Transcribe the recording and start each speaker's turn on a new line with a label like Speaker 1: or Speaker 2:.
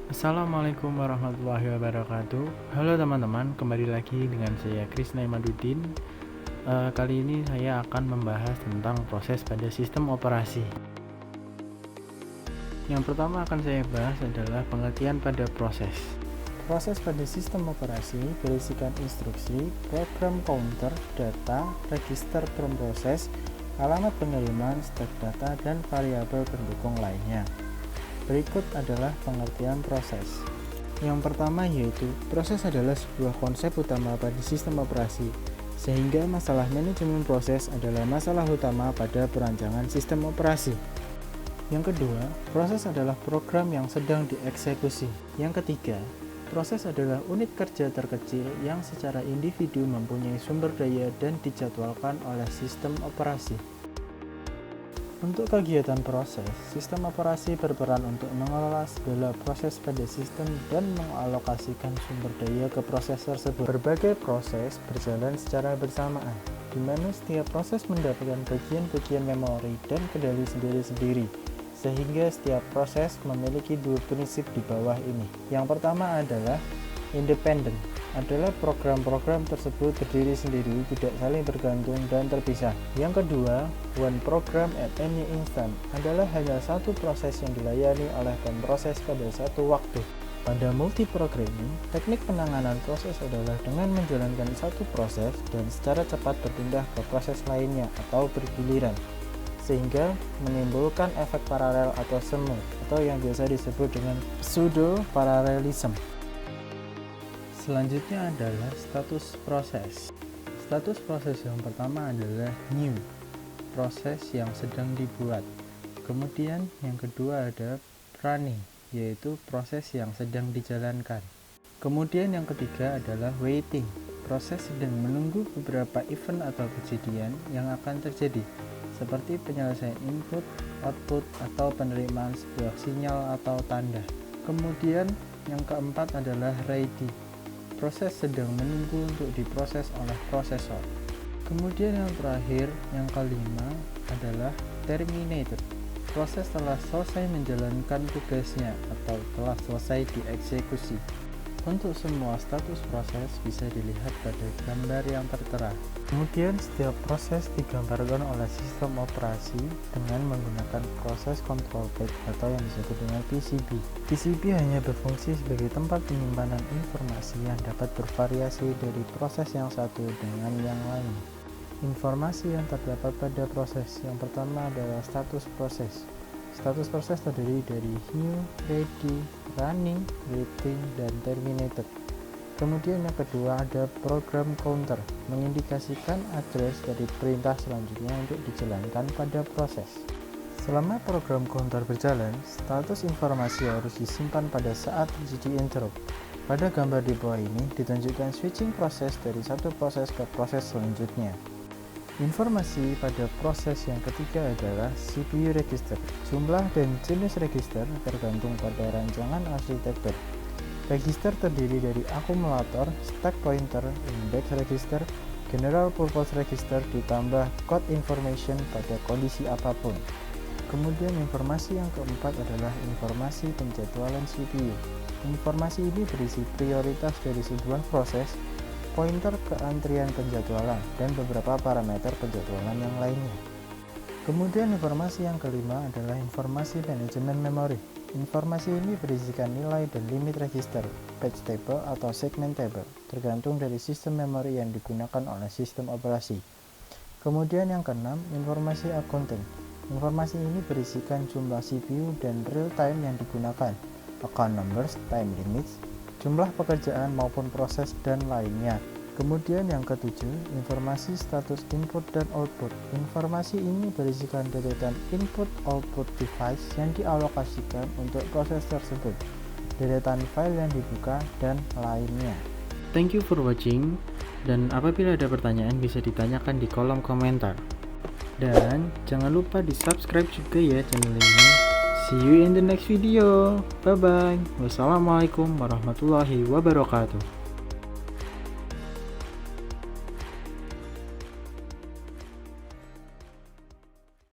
Speaker 1: Assalamualaikum warahmatullahi wabarakatuh. Halo teman-teman, kembali lagi dengan saya Krisna Imaduddin. Kali ini saya akan membahas tentang proses pada sistem operasi. Yang pertama akan saya bahas adalah pengertian pada proses. Proses pada sistem operasi berisikan instruksi, program counter, data, register proses, alamat pengiriman, stek data, dan variabel pendukung lainnya. Berikut adalah pengertian proses. Yang pertama yaitu, proses adalah sebuah konsep utama pada sistem operasi, sehingga masalah manajemen proses adalah masalah utama pada perancangan sistem operasi. Yang kedua, proses adalah program yang sedang dieksekusi. Yang ketiga, proses adalah unit kerja terkecil yang secara individu mempunyai sumber daya dan dijadwalkan oleh sistem operasi. Untuk kegiatan proses, sistem operasi berperan untuk mengelola segala proses pada sistem dan mengalokasikan sumber daya ke proses tersebut. Berbagai proses berjalan secara bersamaan, di mana setiap proses mendapatkan bagian-bagian memori dan kendali sendiri-sendiri, sehingga setiap proses memiliki dua prinsip di bawah ini. Yang pertama adalah independen. Adalah program-program tersebut berdiri sendiri, tidak saling bergantung dan terpisah. Yang kedua, one program at any instant adalah hanya satu proses yang dilayani oleh pemproses pada satu waktu. Pada multiprogramming, teknik penanganan proses adalah dengan menjalankan satu proses dan secara cepat berpindah ke proses lainnya atau bergiliran, sehingga menimbulkan efek paralel atau semu, atau yang biasa disebut dengan pseudo-parallelism. Selanjutnya adalah status proses. Status proses yang pertama adalah new, proses yang sedang dibuat. Kemudian yang kedua ada running, yaitu proses yang sedang dijalankan. Kemudian yang ketiga adalah waiting, proses sedang menunggu beberapa event atau kejadian yang akan terjadi, seperti penyelesaian input, output, atau penerimaan sebuah sinyal atau tanda. Kemudian yang keempat adalah ready, proses sedang menunggu untuk diproses oleh prosesor. Kemudian yang terakhir, yang kelima adalah terminated, proses telah selesai menjalankan tugasnya atau telah selesai dieksekusi. Untuk semua status proses bisa dilihat pada gambar yang tertera. Kemudian setiap proses digambarkan oleh sistem operasi dengan menggunakan proses control pad atau yang disebut dengan PCB. PCB hanya berfungsi sebagai tempat penyimpanan informasi yang dapat bervariasi dari proses yang satu dengan yang lain. Informasi yang terdapat pada proses yang pertama adalah status proses. Status proses terdiri dari new, ready, running, waiting, dan terminated. Kemudian yang kedua ada program counter, mengindikasikan address dari perintah selanjutnya untuk dijalankan pada proses. Selama program counter berjalan, status informasi harus disimpan pada saat terjadi interrupt. Pada gambar di bawah ini ditunjukkan switching proses dari satu proses ke proses selanjutnya. Informasi pada proses yang ketiga adalah CPU register. Jumlah dan jenis register tergantung pada rancangan arsitektur. Register terdiri dari akumulator, stack pointer, index register, general purpose register ditambah code information pada kondisi apapun. Kemudian informasi yang keempat adalah informasi penjadwalan CPU. Informasi ini berisi prioritas dari sebuah proses, pointer ke antrian penjadwalan, dan beberapa parameter penjadwalan yang lainnya. Kemudian informasi yang kelima adalah informasi manajemen memori. Informasi ini berisikan nilai dan limit register, page table atau segment table, tergantung dari sistem memori yang digunakan oleh sistem operasi. Kemudian yang keenam, informasi accounting. Informasi ini berisikan jumlah CPU dan real time yang digunakan, account numbers, time limits, jumlah pekerjaan maupun proses, dan lainnya. Kemudian yang ketujuh, informasi status input dan output. Informasi ini berisikan deretan input-output device yang dialokasikan untuk proses tersebut, deretan file yang dibuka, dan lainnya. Thank you for watching, dan apabila ada pertanyaan bisa ditanyakan di kolom komentar. Dan jangan lupa di subscribe juga ya channel ini. See you in the next video. Bye bye. Wassalamualaikum warahmatullahi wabarakatuh.